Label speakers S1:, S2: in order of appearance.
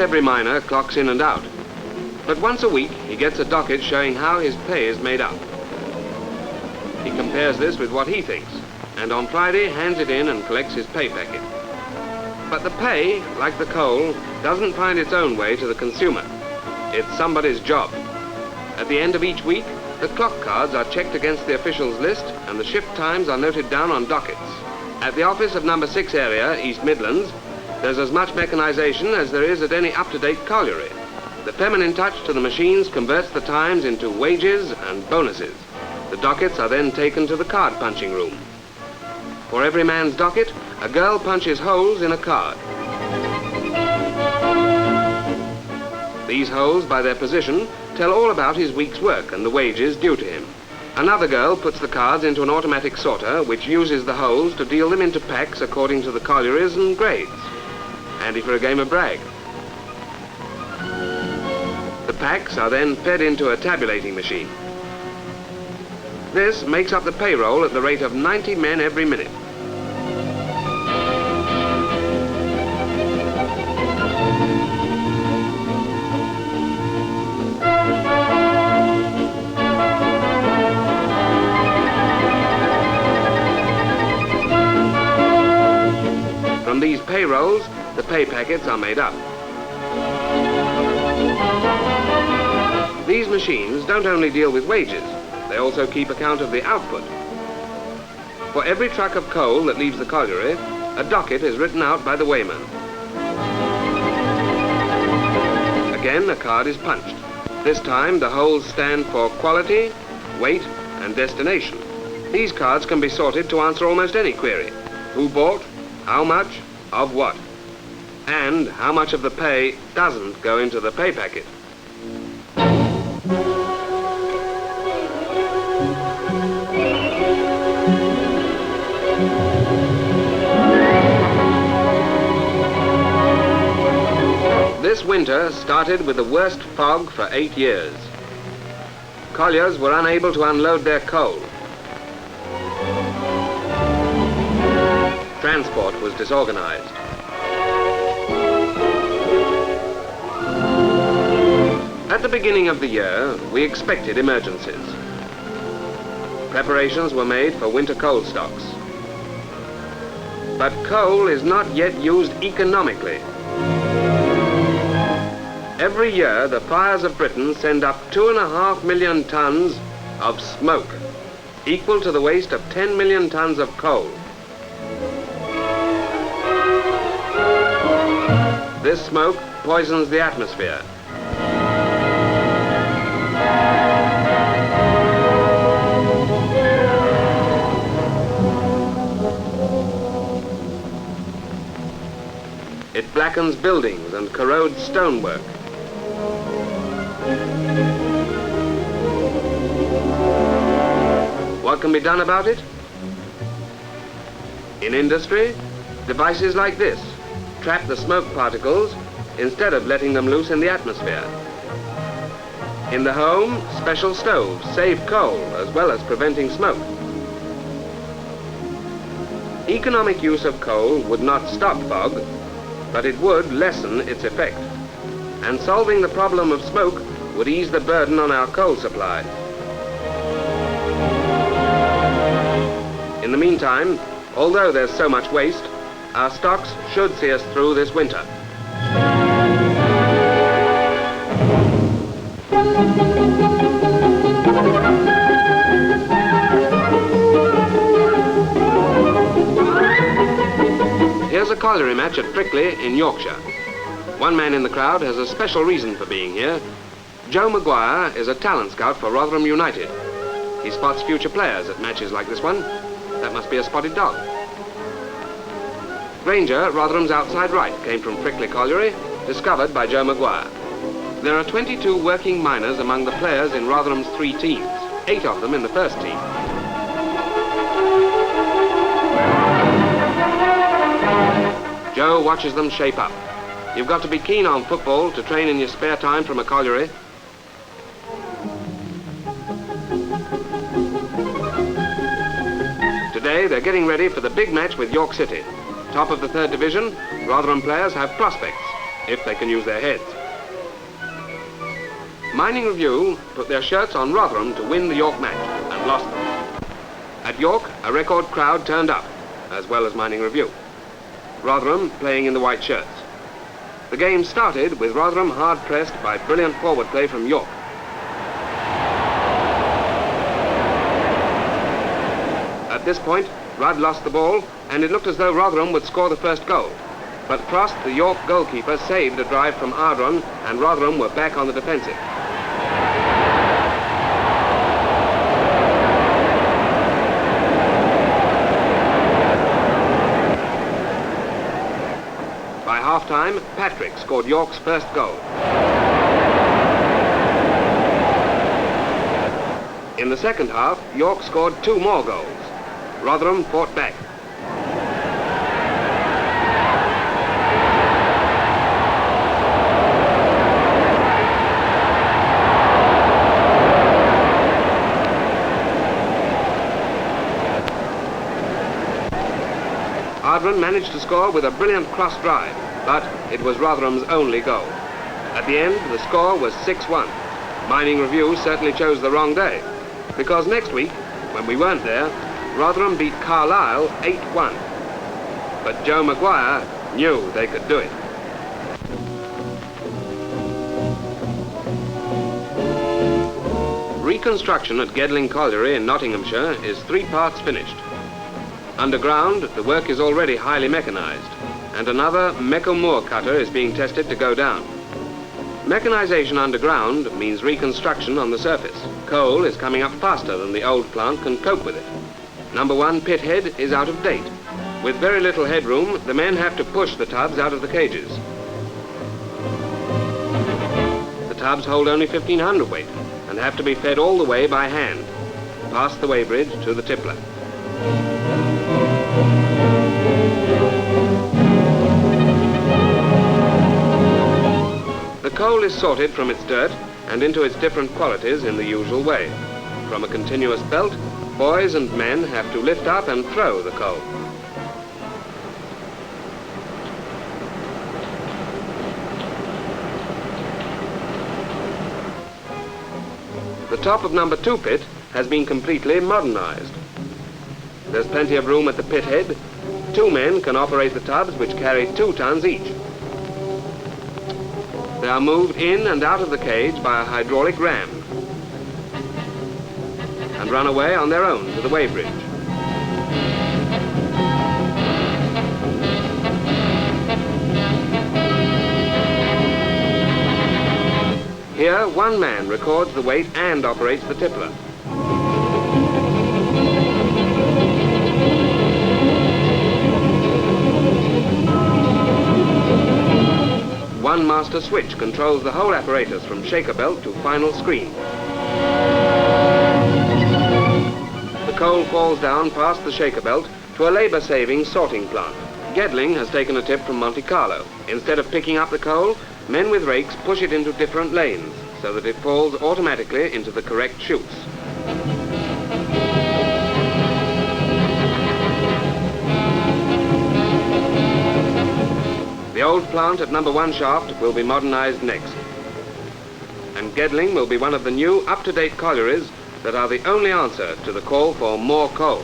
S1: every miner clocks in and out, but once a week he gets a docket showing how his pay is made up. He compares this with what he thinks, and on Friday hands it in and collects his pay packet. But the pay, like the coal, doesn't find its own way to the consumer. It's somebody's job. At the end of each week, the clock cards are checked against the officials' list and the shift times are noted down on dockets. At the office of number 6 area, East Midlands, there's as much mechanisation as there is at any up-to-date colliery. The feminine touch to the machines converts the times into wages and bonuses. The dockets are then taken to the card punching room. For every man's docket, a girl punches holes in a card. These holes, by their position, tell all about his week's work and the wages due to him. Another girl puts the cards into an automatic sorter which uses the holes to deal them into packs according to the collieries and grades. Handy for a game of brag. The packs are then fed into a tabulating machine. This makes up the payroll at the rate of 90 men every minute. From these payrolls, the pay packets are made up. These machines don't only deal with wages, they also keep account of the output. For every truck of coal that leaves the colliery, a docket is written out by the weighman. Again, a card is punched. This time, the holes stand for quality, weight, and destination. These cards can be sorted to answer almost any query. Who bought, how much, of what, and how much of the pay doesn't go into the pay packet. This winter started with the worst fog for 8 years. Colliers were unable to unload their coal. Transport was disorganized. At the beginning of the year, we expected emergencies. Preparations were made for winter coal stocks. But coal is not yet used economically. Every year, the fires of Britain send up 2.5 million tons of smoke, equal to the waste of 10 million tons of coal. This smoke poisons the atmosphere. It blackens buildings and corrodes stonework. What can be done about it? In industry, devices like this trap the smoke particles instead of letting them loose in the atmosphere. In the home, special stoves save coal as well as preventing smoke. Economic use of coal would not stop fog, but it would lessen its effect. And solving the problem of smoke would ease the burden on our coal supply. In the meantime, although there's so much waste, our stocks should see us through this winter. Here's a colliery match at Brickley in Yorkshire. One man in the crowd has a special reason for being here. Joe Maguire is a talent scout for Rotherham United. He spots future players at matches like this one. That must be a spotted dog. Granger, Rotherham's outside right, came from Brickley Colliery, discovered by Joe Maguire. There are 22 working miners among the players in Rotherham's 3 teams, 8 of them in the first team. Joe watches them shape up. You've got to be keen on football to train in your spare time from a colliery. Today they're getting ready for the big match with York City. Top of the 3rd Division, Rotherham players have prospects. if they can use their heads. Mining Review put their shirts on Rotherham to win the York match and lost them. At York, a record crowd turned up, as well as Mining Review. Rotherham playing in the white shirts. The game started with Rotherham hard pressed by brilliant forward play from York. At this point, Rudd lost the ball, and it looked as though Rotherham would score the first goal. But Frost, the York goalkeeper, saved a drive from Ardron, and Rotherham were back on the defensive. By half-time, Patrick scored York's first goal. In the second half, York scored 2 more goals. Rotherham fought back. Ardron managed to score with a brilliant cross drive, but it was Rotherham's only goal. At the end, the score was 6-1. Mining Review certainly chose the wrong day, because next week, when we weren't there, Rotherham beat Carlisle 8-1. But Joe Maguire knew they could do it. Reconstruction at Gedling Colliery in Nottinghamshire is 3 parts finished. Underground, the work is already highly mechanised, and another Mecco-Moor cutter is being tested to go down. Mechanisation underground means reconstruction on the surface. Coal is coming up faster than the old plant can cope with it. Number 1 pit head is out of date. With very little headroom, the men have to push the tubs out of the cages. The tubs hold only 1,500 weight and have to be fed all the way by hand, past the weighbridge to the tippler. The coal is sorted from its dirt and into its different qualities in the usual way. From a continuous belt, boys and men have to lift up and throw the coal. The top of number 2 pit has been completely modernised. There's plenty of room at the pit head. 2 men can operate the tubs, which carry 2 tons each. They are moved in and out of the cage by a hydraulic ram and run away on their own to the weighbridge. Here, 1 man records the weight and operates the tippler. One master switch controls the whole apparatus from shaker belt to final screen. The coal falls down past the shaker belt to a labour-saving sorting plant. Gedling has taken a tip from Monte Carlo. Instead of picking up the coal, men with rakes push it into different lanes so that it falls automatically into the correct chutes. The old plant at number 1 shaft will be modernised next. And Gedling will be one of the new up-to-date collieries that are the only answer to the call for more coal.